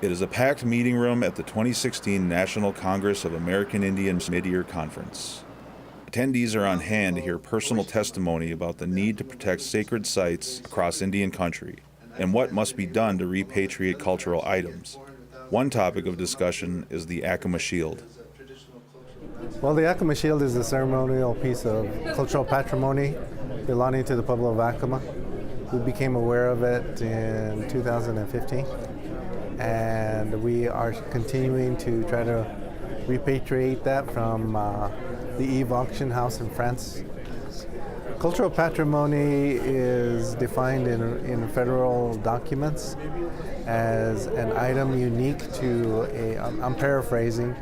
It is a packed meeting room at the 2016 National Congress of American Indians Mid-Year Conference. Attendees are on hand to hear personal testimony about the need to protect sacred sites across Indian country and what must be done to repatriate cultural items. One topic of discussion is the Akuma Shield. Well, the Akuma Shield is a ceremonial piece of cultural patrimony belonging to the pueblo of Akuma. We became aware of it in 2015, and we are continuing to try to repatriate that from the Yves Auction House in France. Cultural patrimony is defined in federal documents as an item unique to I'm paraphrasing,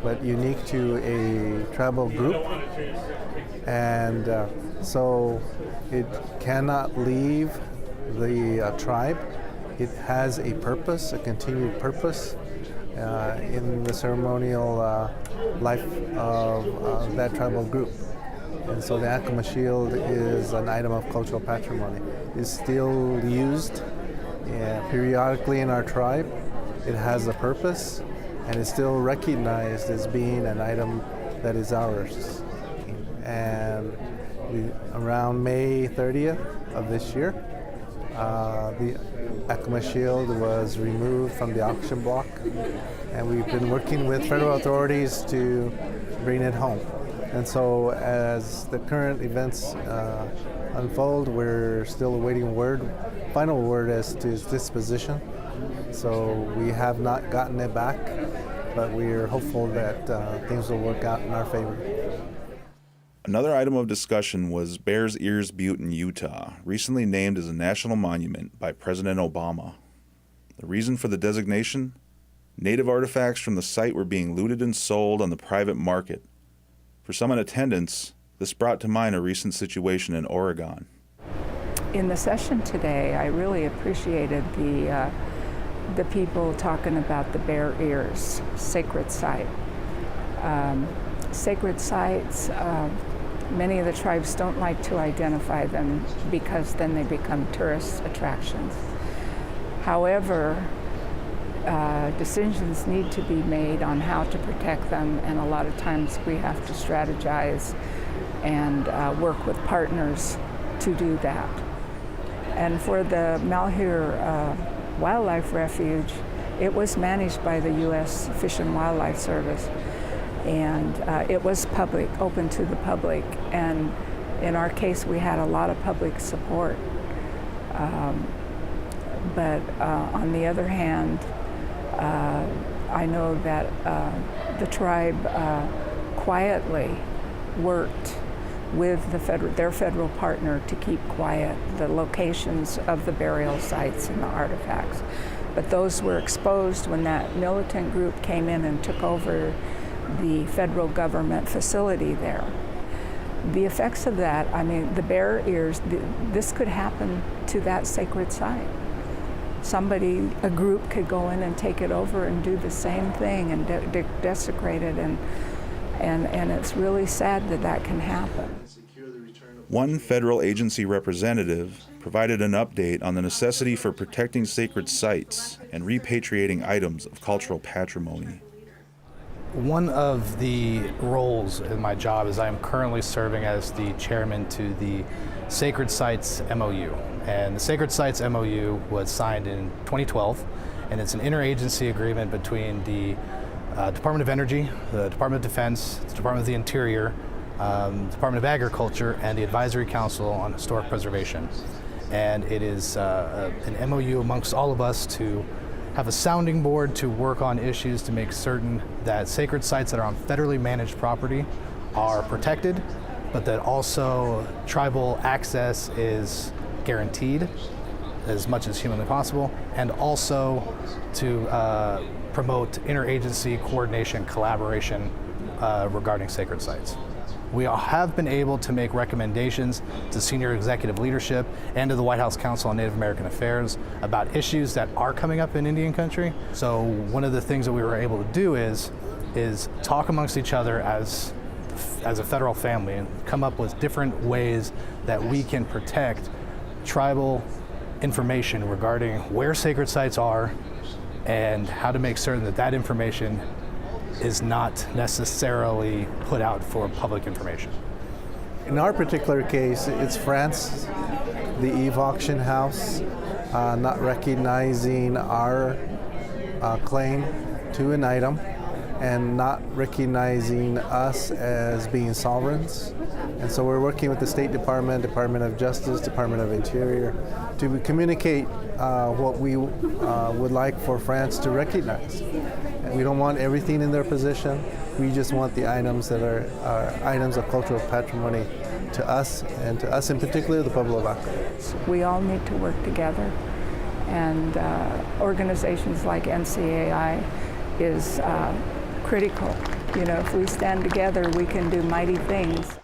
but unique to a tribal group. And so it cannot leave the tribe. It has a purpose, a continued purpose in the ceremonial life of that tribal group. And so the Akuma Shield is an item of cultural patrimony. It's still used periodically in our tribe. It has a purpose, and it's still recognized as being an item that is ours. And around May 30th of this year, the Akuma Shield was removed from the auction block, and we've been working with federal authorities to bring it home. And so as the current events unfold, we're still awaiting final word as to its disposition. So we have not gotten it back, but we're hopeful that things will work out in our favor. Another item of discussion was Bears Ears Butte in Utah, recently named as a national monument by President Obama. The reason for the designation? Native artifacts from the site were being looted and sold on the private market. For some in attendance, this brought to mind a recent situation in Oregon. In the session today, I really appreciated the people talking about the Bear Ears sacred site. Sacred sites, many of the tribes don't like to identify them because then they become tourist attractions. However, decisions need to be made on how to protect them, and a lot of times we have to strategize and work with partners to do that. And for the Malheur Wildlife Refuge, it was managed by the U.S. Fish and Wildlife Service, and it was public, open to the public, and in our case we had a lot of public support. But on the other hand, I know that the tribe quietly worked with their federal partner to keep quiet the locations of the burial sites and the artifacts. But those were exposed when that militant group came in and took over the federal government facility there. The effects of that, I mean, the Bear Ears, this could happen to that sacred site. A group could go in and take it over and do the same thing and desecrate it, and it's really sad that that can happen. One federal agency representative provided an update on the necessity for protecting sacred sites and repatriating items of cultural patrimony. One of the roles in my job is I am currently serving as the chairman to the Sacred Sites MOU. And the Sacred Sites MOU was signed in 2012, and it's an interagency agreement between the Department of Energy, the Department of Defense, the Department of the Interior, Department of Agriculture, and the Advisory Council on Historic Preservation. And it is an MOU amongst all of us to have a sounding board to work on issues to make certain that sacred sites that are on federally managed property are protected, but that also tribal access is guaranteed as much as humanly possible, and also to promote interagency coordination, collaboration regarding sacred sites. We have been able to make recommendations to senior executive leadership and to the White House Council on Native American Affairs about issues that are coming up in Indian country. So one of the things that we were able to do is talk amongst each other as a federal family and come up with different ways that we can protect tribal information regarding where sacred sites are, and how to make certain that that information is not necessarily put out for public information. In our particular case, it's France, the Eve auction house, not recognizing our claim to an item and not recognizing us as being sovereigns. And so we're working with the State Department, Department of Justice, Department of Interior to communicate what we would like for France to recognize. And we don't want everything in their possession. We just want the items that are items of cultural patrimony to us, and to us in particular, the Pueblo of Akuma. We all need to work together, and organizations like NCAI is critical. You know, if we stand together, we can do mighty things.